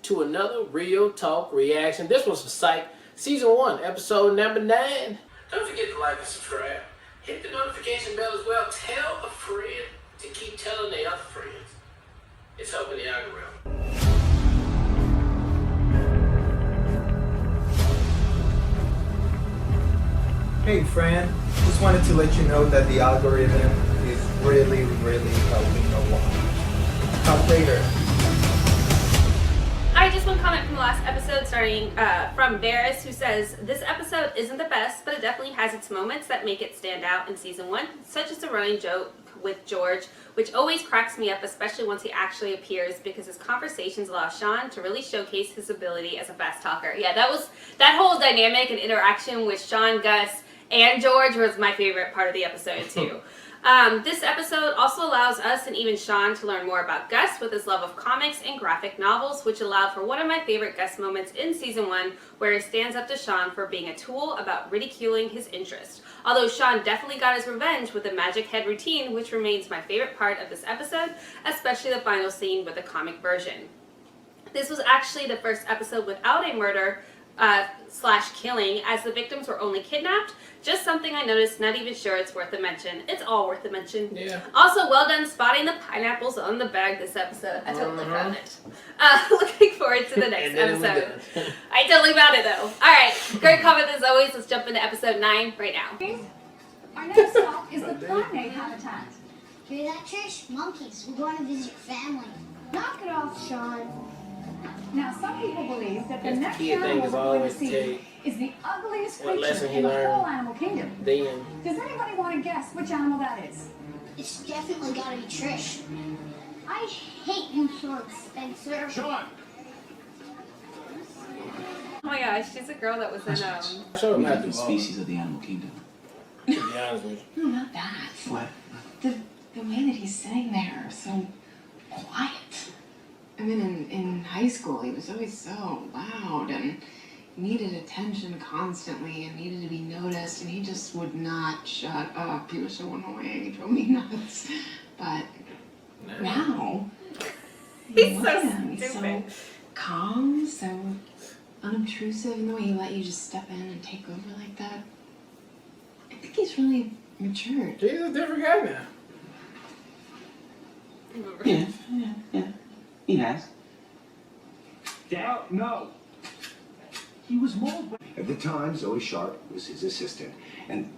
to another Real Talk reaction. This one's for Psych, Season 1, Episode number 9. Don't forget to like and subscribe. Hit the notification bell as well. Tell a friend to keep telling their other friends. It's helping the algorithm. Hey friend, just wanted to let you know that the algorithm is really helping a lot. Talk later. Alright, just one comment from the last episode, starting from Varys, who says, "This episode isn't the best, but it definitely has its moments that make it stand out in Season 1, such as the running joke with George, which always cracks me up, especially once he actually appears, because his conversations allow Sean to really showcase his ability as a fast talker." Yeah, that whole dynamic and interaction with Sean, Gus, and George was my favorite part of the episode too. This episode also allows us and even Sean to learn more about Gus with his love of comics and graphic novels, which allowed for one of my favorite Gus moments in Season 1, where he stands up to Sean for being a tool about ridiculing his interest. Although Sean definitely got his revenge with the magic head routine, which remains my favorite part of this episode, especially the final scene with the comic version. This was actually the first episode without a murder / killing, as the victims were only kidnapped. Just something I noticed, not even sure it's worth a mention. It's all worth a mention. Yeah. Also, well done spotting the pineapples on the bag this episode. I totally found it. Looking forward to the next episode. I totally found it though. Alright, great comment as always. Let's jump into episode 9 right now. Our next stop is the primate habitat. Hear that, Trish? Monkeys. We're going to visit your family. Knock it off, Sean. Now, some people believe that the That's the next key thing animal is we're going to always see take is the ugliest what lesson creature he in the learned whole animal kingdom. then. Does anybody want to guess which animal that is? It's definitely got to be Trish. I hate you so, Spencer. Sean! Oh my gosh, she's a girl that was in Show him We how have to the species of the animal kingdom. To be honest with you. No, not that. What? The way that he's sitting there, so quiet. I mean, in high school, he was always so loud and needed attention constantly and needed to be noticed, and he just would not shut up. He was so annoying. He drove me nuts. But now, He's so he's so stupid. calm, so unobtrusive in the way he let you just step in and take over like that. I think he's really matured. He's a different guy now. Yeah. He has. Dad? No. He was mold. At the time, Zoe Sharp was his assistant, and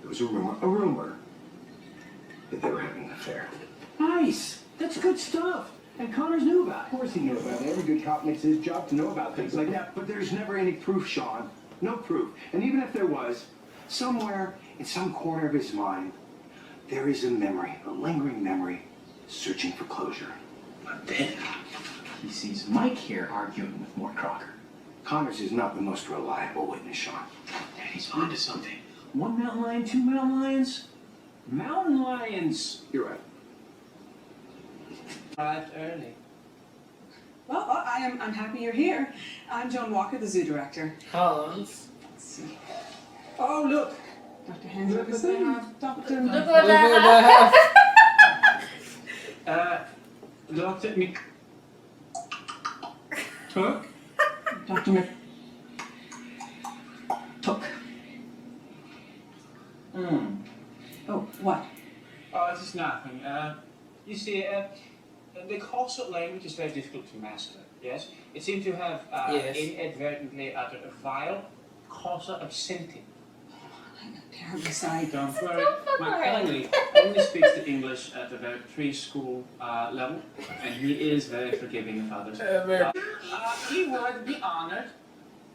there was a rumor that they were having an affair. Nice. That's good stuff. And Connors knew about it. Of course he knew about it. Every good cop makes it his job to know about things like that. But there's never any proof, Sean. No proof. And even if there was, somewhere in some corner of his mind, there is a memory, a lingering memory, searching for closure. But then he sees Mike here arguing with Mort Crocker. Connors is not the most reliable witness, Sean. And he's onto something. One mountain lion, two mountain lions? Mountain lions! You're right. Arrived early. Well, I'm happy you're here. I'm Joan Walker, the zoo director. Hans. Let's see. Oh, look! Dr. Hans Lucas, Dr. Look what that Dr. Mc... Took? Dr. Mc... Took. Oh, what? Oh, it's just nothing. You see, the causal language is very difficult to master, yes? It seems to have Yes. inadvertently uttered a vile causal obscenity. I'm terribly sorry. Don't worry, so my boring. colleague only speaks the English at about preschool level, and he is very forgiving of others. He would be honored,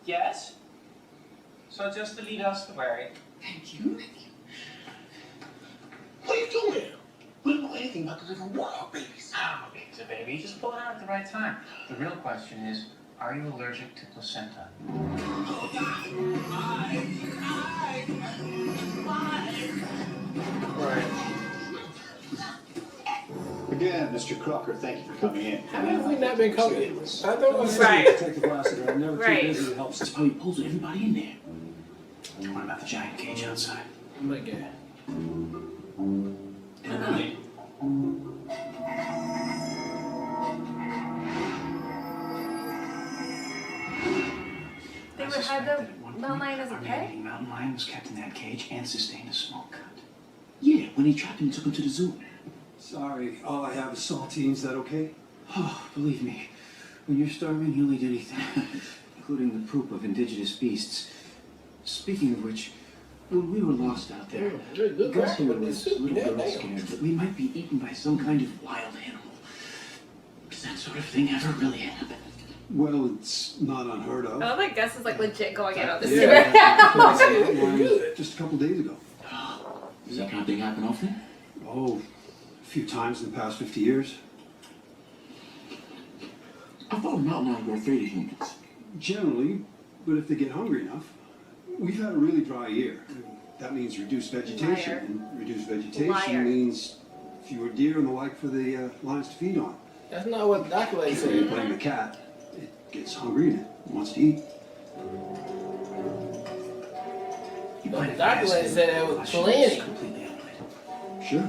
yes? So just to lead us to worry. Thank you. What are you doing? We don't know anything about the different world, babies. Oh, it's a baby. You just pull it out at the right time. The real question is, are you allergic to placenta? Right. Again, Mr. Crocker, thank you for coming in. How have we not been covered? I thought it was Right. Take the glasses. I'm never too Right. busy to help. That's how he pulls everybody in there. What about the giant cage outside? Oh my God. Emily. ever suspect had that the at one mountain point, lion as a our pet? man-eating mountain lion was kept in that cage and sustained a small cut. Yeah, when he trapped him and took him to the zoo. Sorry, all I have is saltines. Is that okay? Oh, believe me, when you're starving, you'll eat anything, including the poop of indigenous beasts. Speaking of which, when we were lost out there, Gus here was a little girl scared that we might be eaten by some kind of wild animal. Does that sort of thing ever really happen? Well, it's not unheard of. I love that Gus is like legit going in on this Yeah. too right now. Just a couple days ago. Does that kind of thing happen often? Oh, a few times in the past 50 years. I thought mountain lions were afraid of humans. Generally, but if they get hungry enough. We've had a really dry year. That means reduced vegetation. Liar. And reduced vegetation Liar. means fewer deer and the like for the lions to feed on. That's not what the documentary So you said. blame the cat. It gets hungry and it wants to eat. You The might have documentary asked said him it was questions plenty. completely unrelated. Sure.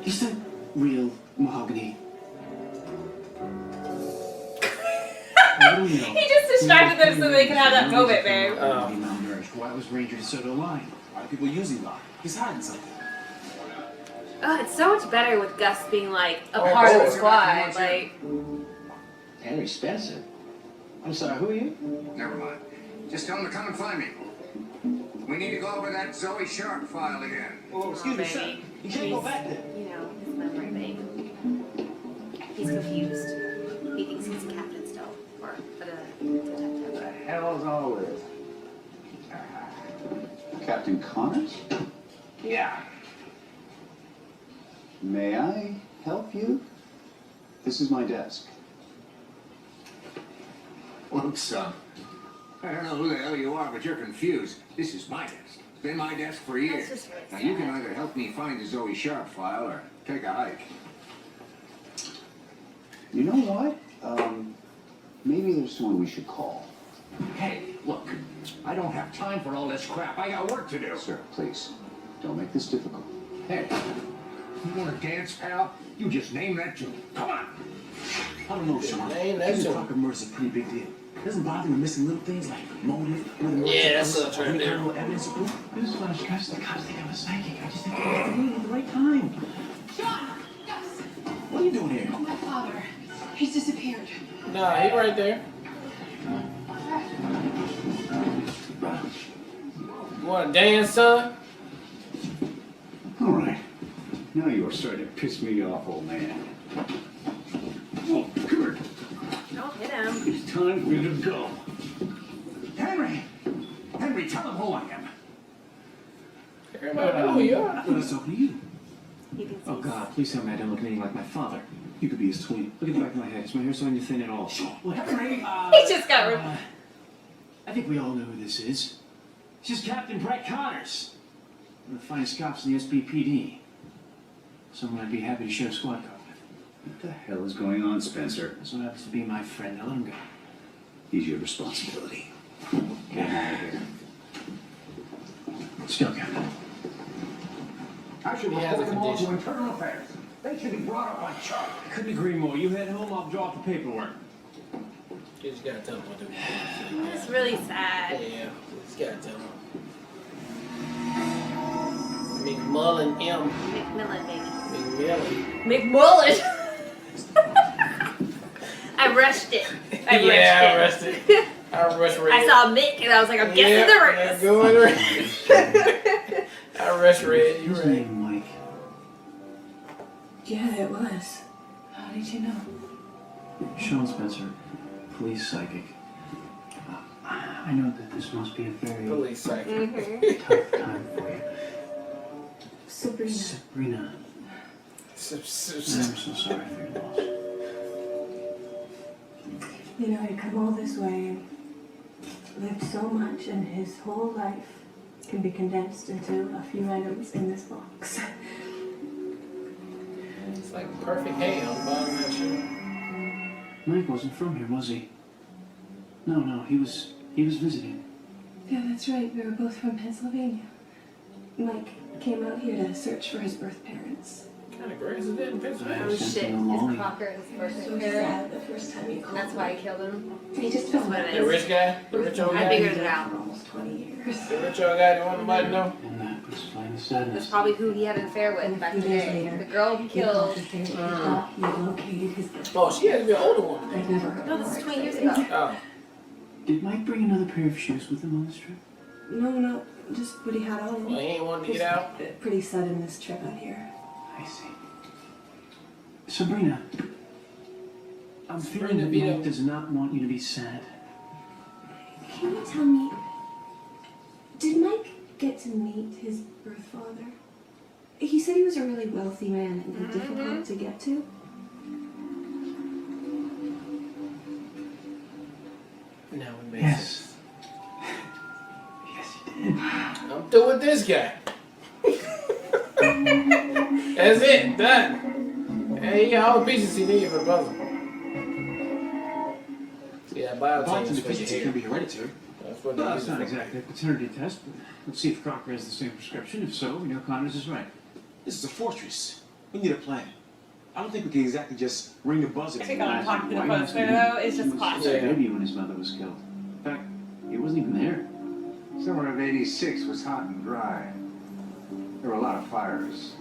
Is that real mahogany? I don't know. He just distracted them so they could have that moment, babe. Malnourished. Why was Ranger so alive? Why do people usually lie? He's hiding something. Oh, it's so much better with Gus being like a part of the squad. Like, Henry Spencer? I'm sorry, who are you? Never mind. Just tell him to come and find me. We need to go over that Zoe Sharp file again. Oh, excuse me, sir. baby. You can't go back there. You know, his memory, babe. He's confused. He thinks he's a captain still, or a detective. The hell's all this? Captain Connors? Yeah. May I help you? This is my desk. Look, son. I don't know who the hell you are, but you're confused. This is my desk. It's been my desk for years. just really Now, you can either help me find the Zoe Sharp file or take a hike. You know what? Maybe there's someone we should call. Hey, look. I don't have time for all this crap. I got work to do. Sir, please, don't make this difficult. Hey, you want to dance, pal? You just name that tune. Come on. I don't know, Sean. Name that Keeping tune. Parker murder's a pretty big deal. It doesn't bother me missing little things like motive, Yeah, that's what I'm trying to do. no evidence of proof. This is when I stress the cops think I'm a psychic. I just think they're doing it at the right time. John! Gus! What are you doing here? My father. He's disappeared. Nah, he right there. You want to dance, son? All right. Now you are starting to piss me off, old man. Oh, come here. Don't hit him. It's time for you to go. Henry! Henry, tell him who I am. Everybody know who you are. What is talking to you? He thinks Oh, he's... God, please tell me I don't look anything like my father. You could be his twin. Look at the back of my head. Is my hair starting to thin at all? What? Henry! He just got... I think we all know who this is. This is Captain Brett Connors. One of the finest cops in the SBPD. Someone I'd be happy to share a squad car with. What the hell is going on, Spencer? This one happens to be my friend. Now let him go. He's your responsibility. Get him out of here. Still, Captain. I should He has a report them all to condition. internal affairs. They should be brought up on charge. Couldn't agree more. You head home, I'll draw up the paperwork. You just gotta tell him what to do. It's really sad. Yeah, just gotta tell him. McMullen M. McMillan, baby. McMillan. McMullen. I rushed it. I rushed Yeah, it. I rushed it. I rushed red. I saw Mick and I was like, I'm guessing the rest. Yeah, going red. I rushed red. You His right. name, Mike. Yeah, it was. How did you know? Sean Spencer, police psychic. I know that this must be a very Police psychic. tough time for you. Sabrina. Sabrina, I'm so sorry for your loss. You know, he'd come all this way, lived so much, and his whole life can be condensed into a few items in this box. It's like perfect hay on the bottom of that shoe. Mike wasn't from here, was he? No, he was visiting. Yeah, that's right. We were both from Pennsylvania. Mike came out here to search for his birth parents. What kind of grass is that in Pennsylvania? Oh shit, is Crocker his first parent? The first time he And that's why he killed him? He just That's what it The is. rich guy? The rich old I guy? figured it out. for almost 20 years. The rich old guy, you want nobody to know? And that was fine That's sadness. probably who he had an affair with back in the day. The girl he killed. He located his Oh, she had to be an older woman. I've never heard. No, this is 20 years ago. Oh. Did Mike bring another pair of shoes with him on this trip? No, just what he had on. Well, he ain't wanting to get out? Pretty sudden this trip out here. I see. Sabrina, I'm feeling Sabrina that Vito. Mike does not want you to be sad. Can you tell me, did Mike get to meet his birth father? He said he was a really wealthy man and difficult to get to. Now it makes Yes. sense. Yes, he did. I'm through with this guy. That's it, done. Hey, he got all the pieces he needs for the puzzle. Yeah, Biotin biotin is deficiency can be hereditary. That's what No, they it's use not for. exactly a paternity test, but let's see if Crocker has the same prescription. If so, we know Connors is right. This is a fortress. We need a plan. I don't think we can exactly just ring the buzzer. I think I'm talking to the Why poster not? though. It's He just was classic. a baby when his mother was killed. In fact, he wasn't even there. Summer of '86 was hot and dry. There were a lot of fires.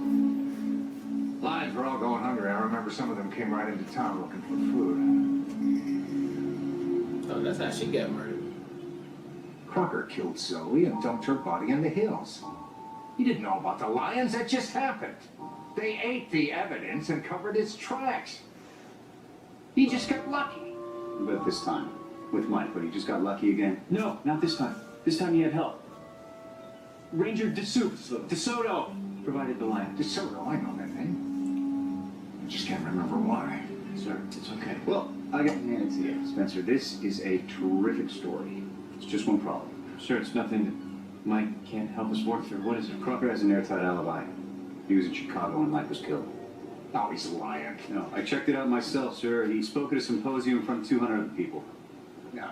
Lions were all going hungry. I remember some of them came right into town looking for food. Oh, that's how she got murdered. Crocker killed Zoe and dumped her body in the hills. He didn't know about the lions. That just happened. They ate the evidence and covered its tracks. He just got lucky. But this time, with Mike, but he just got lucky again. No, not this time. This time he had help. Ranger DeSoto provided the line. DeSoto, I know that name. I just can't remember why. Sir, it's okay. Well, I got to hand it to you, Spencer. This is a terrific story. It's just one problem. Sure, it's nothing that Mike can't help us work through. What is it? Crocker has an airtight alibi. He was in Chicago when Mike was killed. Oh, he's lying. No, I checked it out myself, sir. He spoke at a symposium in front of 200 other people. No.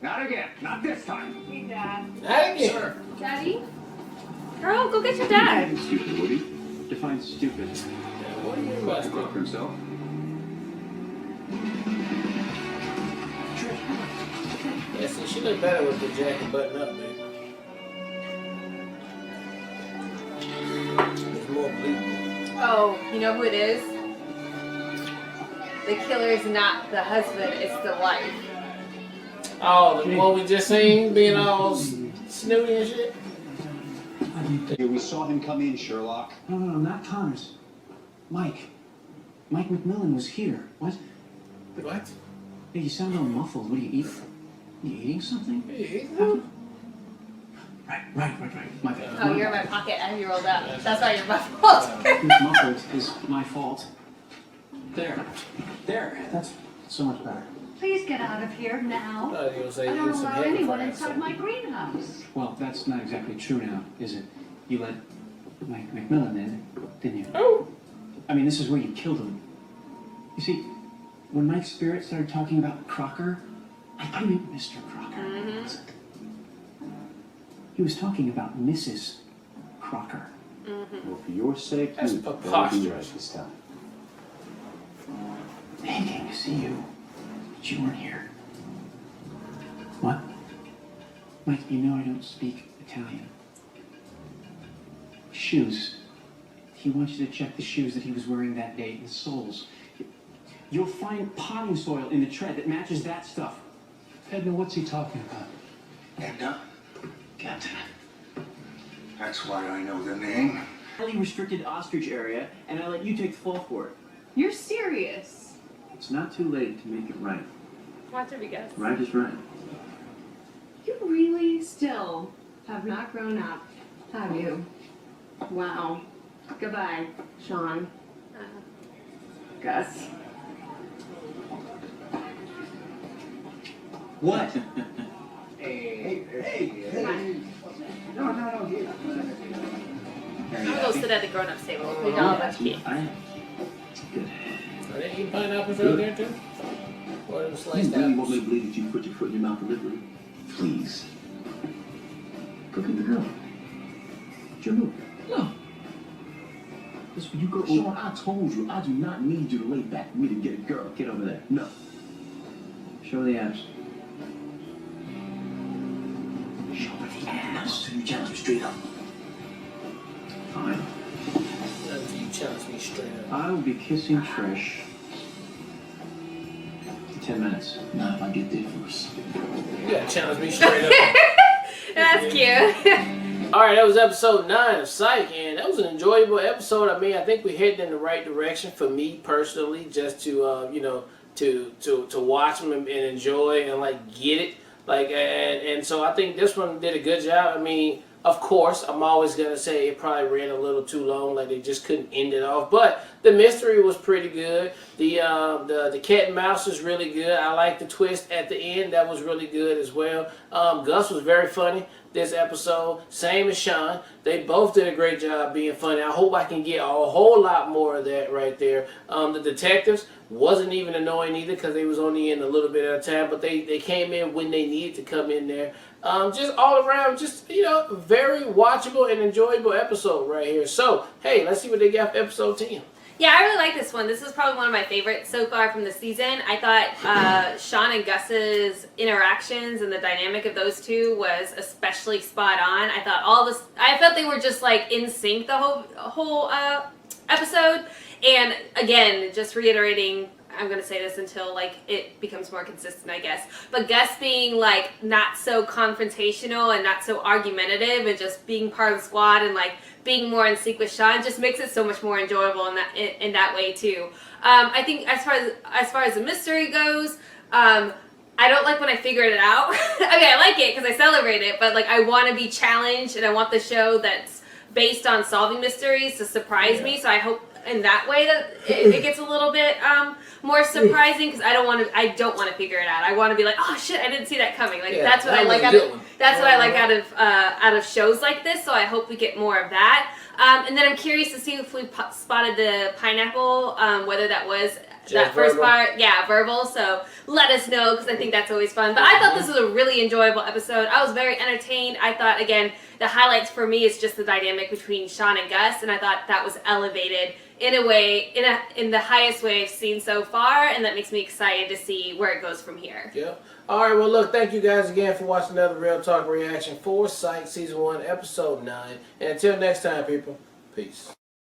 Not again. Not this time. Hey, Dad. Not again. Sir. Daddy? Girl, go get your dad. Stupid, would he? Define stupid. What do you mean by Crocker himself. Yeah, see, she looked better with the jacket buttoned up, man. It's more believable. Oh, you know who it is? The killer is not the husband, it's the wife. Oh, the one we just seen being all snooty and shit? We saw him come in, Sherlock. No, not Connors. Mike. Mike McMillan was here. What? What? Hey, you sound all muffled. What are you eating? You eating something? Hey, Right. My bad. Oh, you're in my pocket. I have you rolled up. That's why you're muffled. Being muffled is my fault. There. That's so much better. Please get out of here now. I was gonna say I you don't some allow heavy anyone fries, inside so- my greenhouse. Well, that's not exactly true now, is it? You let Mike McMillan in, didn't you? Oh. I mean, this is where you killed him. You see, when Mike's spirit started talking about Crocker, I mean Mr. Crocker. He was talking about Mrs. Crocker. Well, for your sake, That's you better be preposterous. right this time. They came to see you, but you weren't here. What? Mike, you know I don't speak Italian. Shoes. He wants you to check the shoes that he was wearing that day, the soles. You'll find potting soil in the tread that matches that stuff. Edna, what's he talking about? Edna? Captain. That's why I know the name. Highly restricted ostrich area, and I let you take the fall for it. You're serious. It's not too late to make it right. Watch every guess. Right is right. You really still have not grown up, have you? Wow. Goodbye, Sean. Gus. What? Hey. No. I'm gonna go sit at the grown-ups table. We got all that shit. Good. Are they eating pineapples over there too? Or them You sliced really want apples? me to believe that you put your foot in your mouth deliberately? Please. Go get the girl. It's your move. No. It's when you go, Sean, I told you, I do not need you to lay back for me to get a girl. Get over there. No. Show the abs. Show me the ass. So you challenge me straight up. Fine. Until you challenge me straight up. I will be kissing Trish in 10 minutes. Not if I get there first. You gotta challenge me straight up. That's cute. Alright, that was episode 9 of Psych, and that was an enjoyable episode. I mean, I think we headed in the right direction for me personally, just to, you know, to watch them and enjoy and, like, get it. Like, and so I think this one did a good job. I mean, of course, I'm always going to say it probably ran a little too long, like they just couldn't end it off. But the mystery was pretty good. The cat and mouse was really good. I like the twist at the end. That was really good as well. Gus was very funny this episode. Same as Sean. They both did a great job being funny. I hope I can get a whole lot more of that right there. The detectives wasn't even annoying either because they was only in a little bit at a time. But they came in when they needed to come in there. Just all around, just, you know, very watchable and enjoyable episode right here. So, hey, let's see what they got for episode 10. Yeah, I really like this one. This is probably one of my favorites so far from the season. I thought Sean and Gus's interactions and the dynamic of those two was especially spot on. I felt they were just like in sync the whole episode. And again, just reiterating, I'm going to say this until like it becomes more consistent, I guess. But Gus being like not so confrontational and not so argumentative and just being part of the squad and like being more in sync with Sean just makes it so much more enjoyable in that way too. I think as far as the mystery goes, I don't like when I figured it out. I mean, I like it because I celebrate it, but like I want to be challenged and I want the show that's based on solving mysteries to surprise me. So I hope in that way that it gets a little bit more surprising because I don't want to figure it out. I want to be like, oh shit, I didn't see that coming. Like that's what I like out of shows like this. So I hope we get more of that. And then I'm curious to see if we spotted the pineapple, whether that was that first part, verbal. So let us know because I think that's always fun. But I thought this was a really enjoyable episode. I was very entertained. I thought again the highlights for me is just the dynamic between Sean and Gus, and I thought that was elevated in a way, in the highest way I've seen so far, and that makes me excited to see where it goes from here. Yep. All right, well, look, thank you guys again for watching another Real Talk reaction for Psych Season 1, Episode 9. And until next time, people, peace.